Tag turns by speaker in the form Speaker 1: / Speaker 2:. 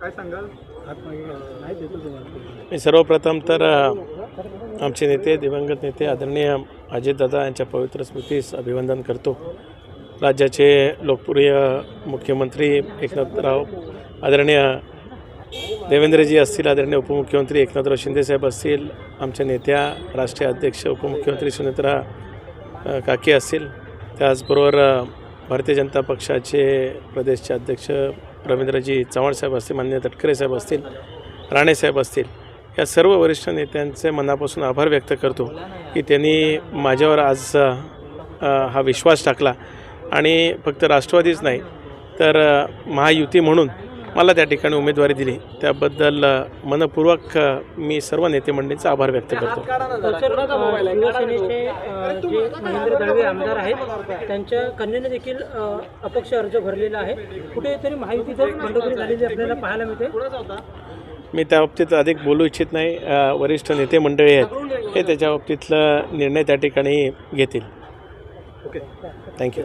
Speaker 1: काय सांगाल?
Speaker 2: मी सर्वप्रथम तर आमचे नेते दिवंगत नेते आदरणीय अजितदादा यांच्या पवित्र स्मृतीस अभिवंदन करतो। राज्याचे लोकप्रिय मुख्यमंत्री एकनाथराव आदरणीय देवेंद्रजी असतील, आदरणीय उपमुख्यमंत्री एकनाथराव शिंदेसाहेब असतील, आमच्या नेत्या राष्ट्रीय अध्यक्ष उपमुख्यमंत्री सुनेत्रा काकी असतील, त्याचबरोबर भारतीय जनता पक्षाचे प्रदेशचे अध्यक्ष रवींद्रजी चव्हाणसाहेब असतील, माननीय तटकरे साहेब असतील, राणेसाहेब असतील, या सर्व वरिष्ठ नेत्यांचे मनापासून आभार व्यक्त करतो की त्यांनी माझ्यावर आज हा विश्वास टाकला आणि फक्त राष्ट्रवादीच नाही तर महायुती म्हणून मला त्या ठिकाणी उमेदवारी दिली। त्याबद्दल मनपूर्वक मी सर्व नेते मंडळींचा आभार व्यक्त करतो।
Speaker 3: शिवसेनेचे जे महेंद्र दळवे आमदार आहेत त्यांच्या कन्येने देखील अपक्ष अर्ज भरलेला आहे। कुठेतरी महायुतीचं बंडखोरी झालेली आपल्याला पाहायला मिळते।
Speaker 2: मी त्या बाबतीत अधिक बोलू इच्छित नाही। वरिष्ठ नेते मंडळी आहेत हे त्याच्या बाबतीतला निर्णय त्या ठिकाणी घेतील।
Speaker 1: Okay,
Speaker 2: thank you.